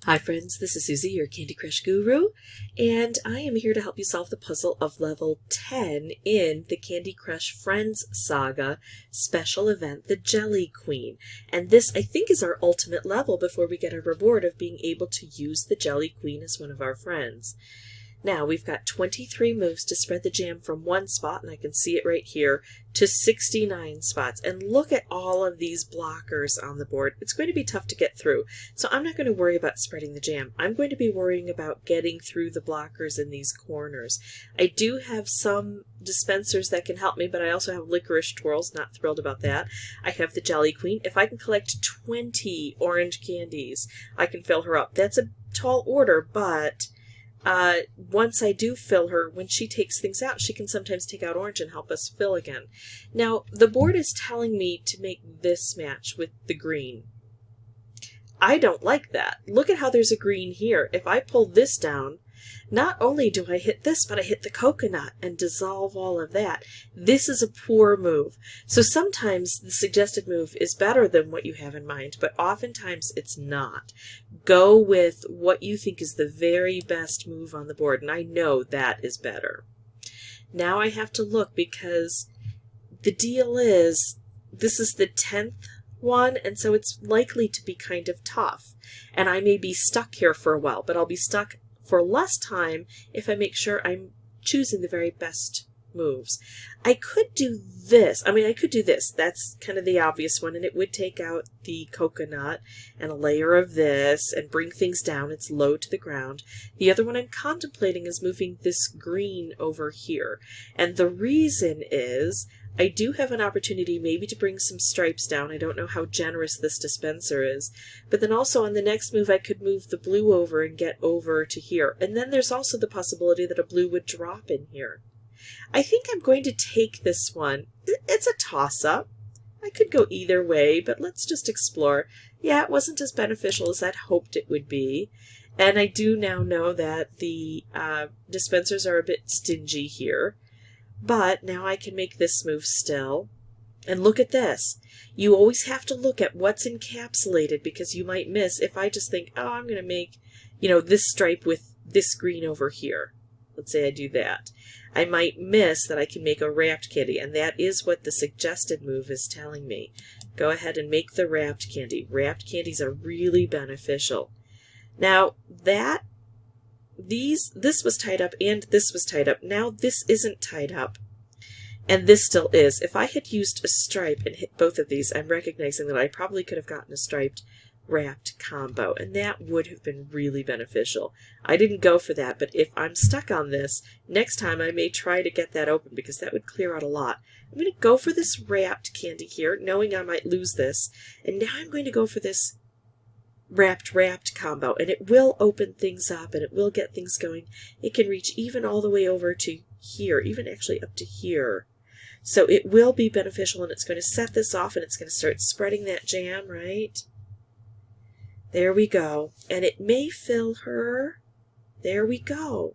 Hi friends, this is Suzy, your Candy Crush guru, and I am here to help you solve the puzzle of level 10 in the Candy Crush Friends Saga special event, the Jelly Queen. And this, I think, is our ultimate level before we get our reward of being able to use the Jelly Queen as one of our friends. Now, we've got 23 moves to spread the jam from one spot, and I can see it right here, to 69 spots. And look at all of these blockers on the board. It's going to be tough to get through. So I'm not going to worry about spreading the jam. I'm going to be worrying about getting through the blockers in these corners. I do have some dispensers that can help me, but I also have licorice twirls. Not thrilled about that. I have the Jelly Queen. If I can collect 20 orange candies, I can fill her up. That's a tall order, but once I do fill her, when she takes things out, she can sometimes take out orange and help us fill again. Now, the board is telling me to make this match with the green. I don't like that. Look at how there's a green here. If I pull this down, not only do I hit this, but I hit the coconut and dissolve all of that. This is a poor move. So sometimes the suggested move is better than what you have in mind, but oftentimes it's not. Go with what you think is the very best move on the board, and I know that is better. Now I have to look because the deal is this is the 10th one, and so it's likely to be kind of tough. And I may be stuck here for a while, but I'll be stuck for less time if I make sure I'm choosing the very best moves. I could do this. I could do this. That's kind of the obvious one, and it would take out the coconut and a layer of this and bring things down. It's low to the ground. The other one I'm contemplating is moving this green over here. And the reason is I do have an opportunity maybe to bring some stripes down. I don't know how generous this dispenser is. But then also on the next move I could move the blue over and get over to here. And then there's also the possibility that a blue would drop in here. I think I'm going to take this one. It's a toss-up. I could go either way, but let's just explore. Yeah, it wasn't as beneficial as I'd hoped it would be. And I do now know that the dispensers are a bit stingy here. But now I can make this move still. And look at this. You always have to look at what's encapsulated because you might miss if I just think, oh, I'm going to make, this stripe with this green over here. Let's say I do that. I might miss that I can make a wrapped candy, and that is what the suggested move is telling me. Go ahead and make the wrapped candy. Wrapped candies are really beneficial. Now, this was tied up and this was tied up. Now this isn't tied up. And this still is. If I had used a stripe and hit both of these, I'm recognizing that I probably could have gotten a striped wrapped combo, and that would have been really beneficial. I didn't go for that, but if I'm stuck on this, next time I may try to get that open because that would clear out a lot. I'm going to go for this wrapped candy here, knowing I might lose this, and now I'm going to go for this wrapped combo, and it will open things up and it will get things going. It can reach even all the way over to here, even actually up to here. So it will be beneficial, and it's going to set this off and it's going to start spreading that jam, right? There we go. And it may fill her. There we go.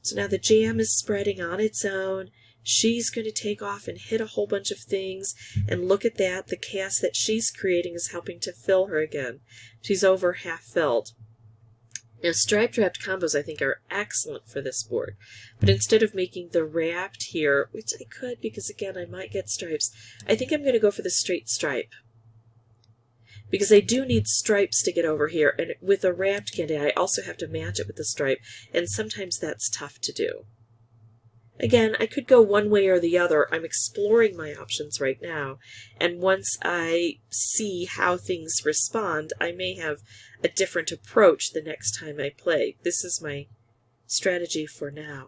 So now the jam is spreading on its own. She's going to take off and hit a whole bunch of things. And look at that. The chaos that she's creating is helping to fill her again. She's over half filled. Now, striped wrapped combos, I think, are excellent for this board. But instead of making the wrapped here, which I could because, again, I might get stripes, I think I'm going to go for the straight stripe. Because I do need stripes to get over here. And with a wrapped candy, I also have to match it with the stripe. And sometimes that's tough to do. Again, I could go one way or the other. I'm exploring my options right now. And once I see how things respond, I may have a different approach the next time I play. This is my strategy for now.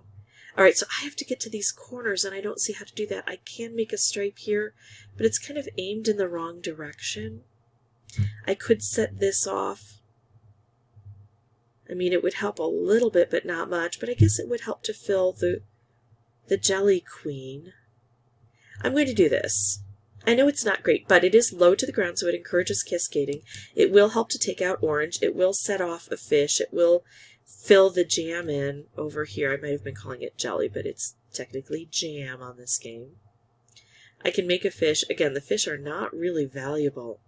Alright, so I have to get to these corners, and I don't see how to do that. I can make a stripe here, but it's kind of aimed in the wrong direction. I could set this off. It would help a little bit, but not much. But I guess it would help to fill the Jelly Queen. I'm going to do this. I know it's not great, but it is low to the ground, so it encourages cascading. It will help to take out orange. It will set off a fish. It will fill the jam in over here. I might have been calling it jelly, but it's technically jam on this game. I can make a fish. Again, the fish are not really valuable.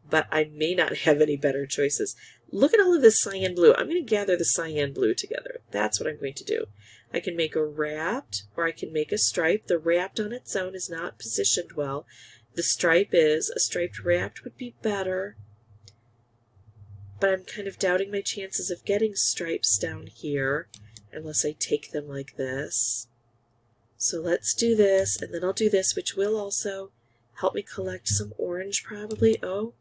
but I may not have any better choices. look at all of this cyan blue. I'm going to gather the cyan blue together. That's what I'm going to do. I can make a wrapped, or I can make a stripe. The wrapped on its own is not positioned well. The stripe is. A striped wrapped would be better. But I'm kind of doubting my chances of getting stripes down here unless I take them like this. So let's do this, and then I'll do this, which will also help me collect some orange probably. Oh,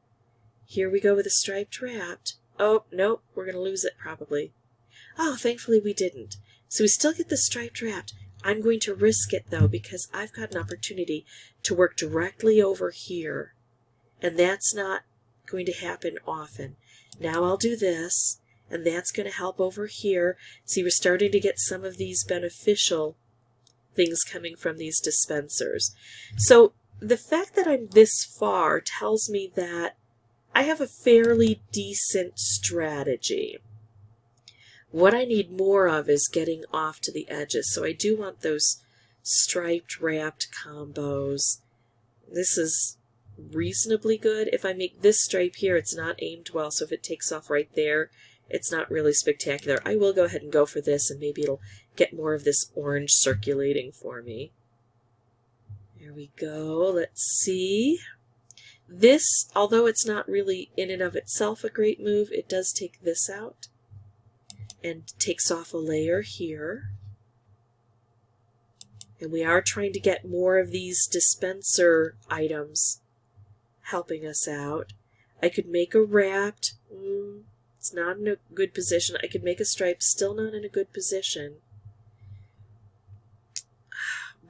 here we go with a striped wrapped. Oh, nope, we're going to lose it probably. Oh, thankfully we didn't. So we still get the striped wrapped. I'm going to risk it though, because I've got an opportunity to work directly over here. And that's not going to happen often. Now I'll do this, and that's going to help over here. See, we're starting to get some of these beneficial things coming from these dispensers. So the fact that I'm this far tells me that I have a fairly decent strategy. What I need more of is getting off to the edges. So I do want those striped wrapped combos. This is reasonably good. If I make this stripe here, it's not aimed well, so if it takes off right there, it's not really spectacular. I will go ahead and go for this, and maybe it'll get more of this orange circulating for me. There we go. Let's see. This, although it's not really in and of itself a great move, it does take this out and takes off a layer here. And we are trying to get more of these dispenser items helping us out. I could make a wrapped. It's not in a good position. I could make a stripe, still not in a good position.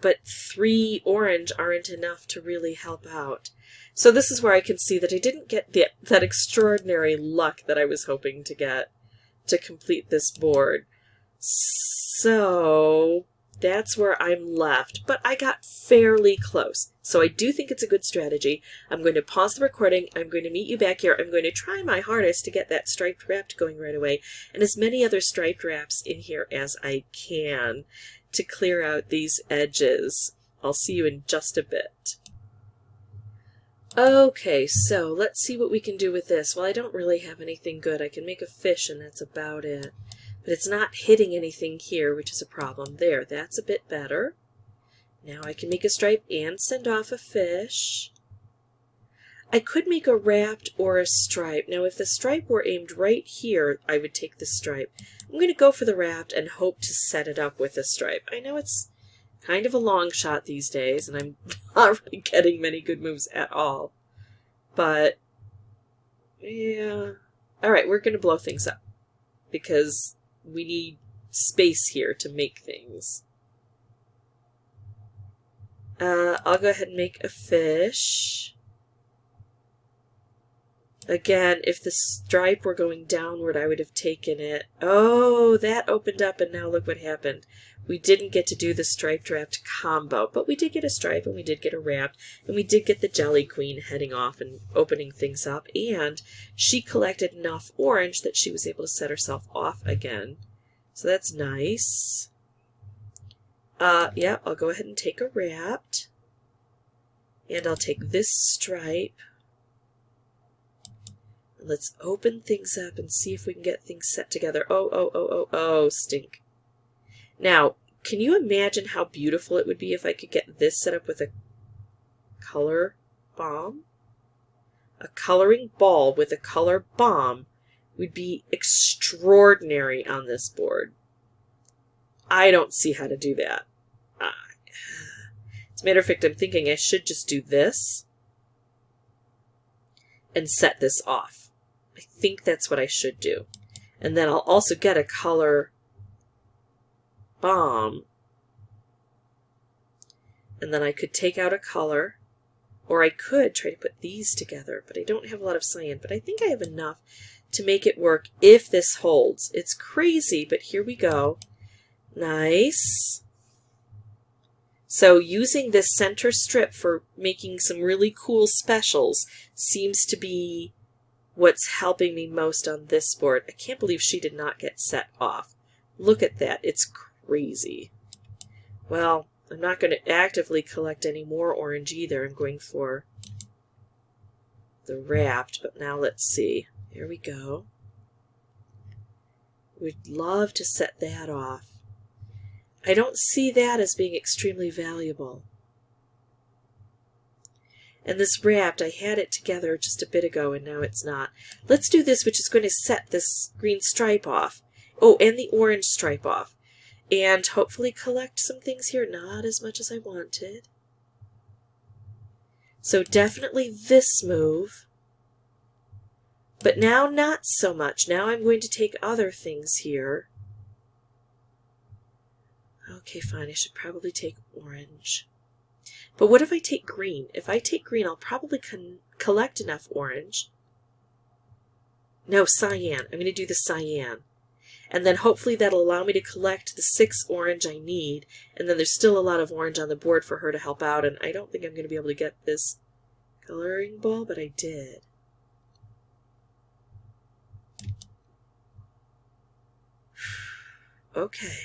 But 3 orange aren't enough to really help out. So this is where I can see that I didn't get that extraordinary luck that I was hoping to get to complete this board. So that's where I'm left, but I got fairly close. So I do think it's a good strategy. I'm going to pause the recording. I'm going to meet you back here. I'm going to try my hardest to get that striped wrapped going right away, and as many other striped wraps in here as I can to clear out these edges. I'll see you in just a bit. Okay, so let's see what we can do with this. Well, I don't really have anything good. I can make a fish, and that's about it. But it's not hitting anything here, which is a problem. There, that's a bit better. Now I can make a stripe and send off a fish. I could make a wrapped or a stripe. Now, if the stripe were aimed right here, I would take the stripe. I'm going to go for the wrapped and hope to set it up with a stripe. I know it's kind of a long shot these days, and I'm not really getting many good moves at all. But, yeah. Alright, we're going to blow things up, because we need space here to make things. I'll go ahead and make a fish. Again, if the stripe were going downward, I would have taken it. Oh, that opened up, and now look what happened. We didn't get to do the striped wrapped combo, but we did get a stripe, and we did get a wrapped, and we did get the Jelly Queen heading off and opening things up, and she collected enough orange that she was able to set herself off again. So that's nice. Yeah, I'll go ahead and take a wrapped, and I'll take this stripe. Let's open things up and see if we can get things set together. Oh, stink. Now, can you imagine how beautiful it would be if I could get this set up with a color bomb? A coloring ball with a color bomb would be extraordinary on this board. I don't see how to do that. As a matter of fact, I'm thinking I should just do this and set this off. I think that's what I should do. And then I'll also get a color bomb. And then I could take out a color, or I could try to put these together, but I don't have a lot of cyan. But I think I have enough to make it work if this holds. It's crazy, but here we go. Nice. So using this center strip for making some really cool specials seems to be what's helping me most on this board. I can't believe she did not get set off. Look at that. It's crazy. Well, I'm not going to actively collect any more orange either. I'm going for the wrapped, but now let's see. Here we go. We'd love to set that off. I don't see that as being extremely valuable. And this wrapped, I had it together just a bit ago and now it's not. Let's do this, which is going to set this green stripe off. Oh, and the orange stripe off. And hopefully collect some things here. Not as much as I wanted. So definitely this move. But now not so much. Now I'm going to take other things here. Okay, fine. I should probably take orange. But what if I take green? If I take green, I'll probably collect enough orange. No, cyan. I'm going to do the cyan. And then hopefully that'll allow me to collect the 6 orange I need. And then there's still a lot of orange on the board for her to help out. And I don't think I'm going to be able to get this coloring ball, but I did. Okay.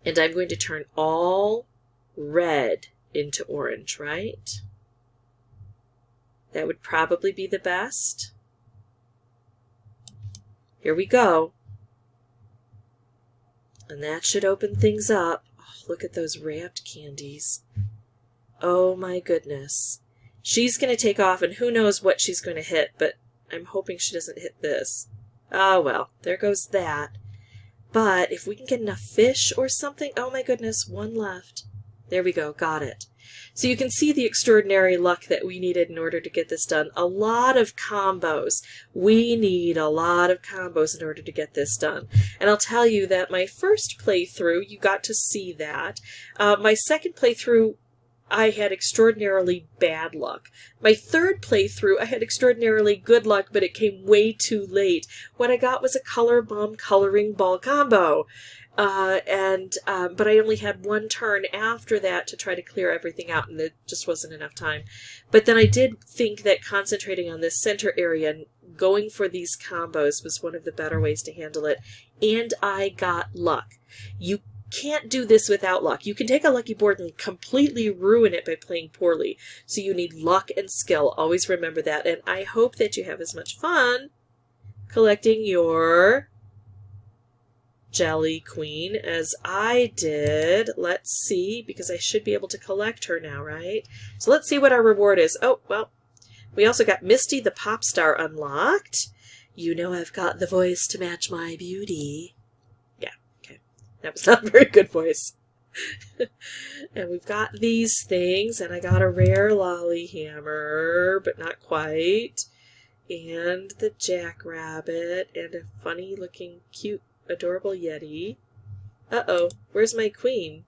And I'm going to turn all red into orange, right? That would probably be the best. Here we go. And that should open things up. Oh, look at those wrapped candies. Oh my goodness. She's going to take off, and who knows what she's going to hit, but I'm hoping she doesn't hit this. Oh, well, there goes that. But if we can get enough fish or something, oh my goodness, one left. There we go, got it. So you can see the extraordinary luck that we needed in order to get this done. A lot of combos. We need a lot of combos in order to get this done. And I'll tell you that my first playthrough, you got to see that. My second playthrough, I had extraordinarily bad luck. My third playthrough, I had extraordinarily good luck, but it came way too late. What I got was a color bomb coloring ball combo. But I only had one turn after that to try to clear everything out, and there just wasn't enough time. But then I did think that concentrating on this center area and going for these combos was one of the better ways to handle it, and I got luck. You can't do this without luck. You can take a lucky board and completely ruin it by playing poorly. So you need luck and skill. Always remember that. And I hope that you have as much fun collecting your Jelly Queen as I did. Let's see, because I should be able to collect her now, right? So let's see what our reward is. Oh, well, we also got Misty the Pop Star unlocked. You know I've got the voice to match my beauty. That was not a very good voice. And we've got these things, and I got a rare lolly hammer, but not quite. And the jackrabbit, and a funny looking, cute, adorable yeti. Uh-oh, where's my queen?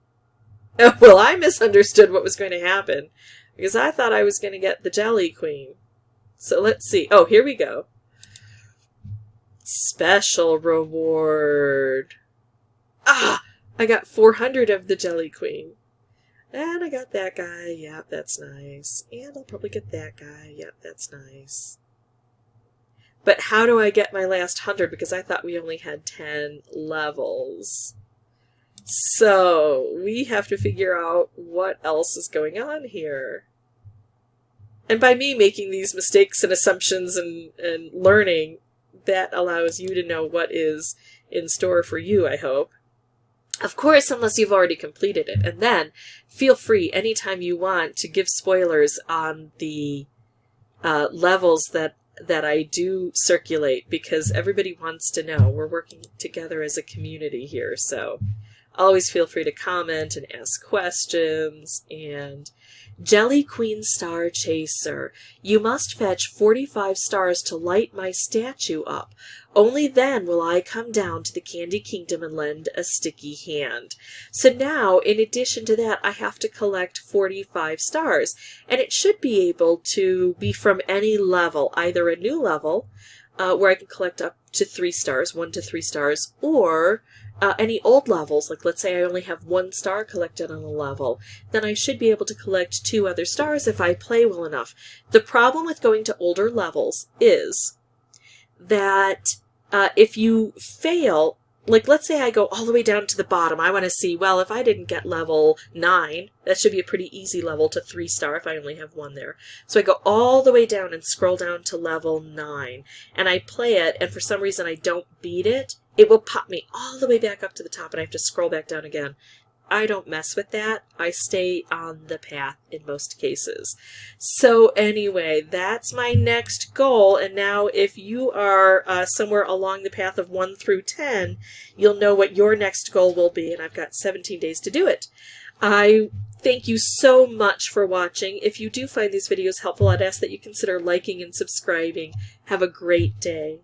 Oh, well, I misunderstood what was going to happen, because I thought I was going to get the Jelly Queen. So let's see. Oh, here we go. Special reward. Ah! I got 400 of the Jelly Queen. And I got that guy. Yep, that's nice. And I'll probably get that guy. Yep, that's nice. But how do I get my last 100? Because I thought we only had 10 levels. So we have to figure out what else is going on here. And by me making these mistakes and assumptions and learning, that allows you to know what is in store for you, I hope. Of course, unless you've already completed it. And then, feel free anytime you want to give spoilers on the levels that I do circulate, because everybody wants to know. We're working together as a community here, so always feel free to comment and ask questions. And Jelly Queen Star Chaser. You must fetch 45 stars to light my statue up. Only then will I come down to the Candy Kingdom and lend a sticky hand. So now, in addition to that, I have to collect 45 stars. And it should be able to be from any level, either a new level, where I can collect up to 3 stars, 1 to 3 stars, or any old levels, like let's say I only have 1 star collected on a level, then I should be able to collect 2 other stars if I play well enough. The problem with going to older levels is that if you fail, like, let's say I go all the way down to the bottom. I want to see, well, if I didn't get level 9, that should be a pretty easy level to 3-star if I only have 1 there. So I go all the way down and scroll down to level 9. And I play it, and for some reason I don't beat it. It will pop me all the way back up to the top, and I have to scroll back down again. I don't mess with that. I stay on the path in most cases. So anyway, that's my next goal. And now if you are somewhere along the path of 1 through 10, you'll know what your next goal will be. And I've got 17 days to do it. I thank you so much for watching. If you do find these videos helpful, I'd ask that you consider liking and subscribing. Have a great day.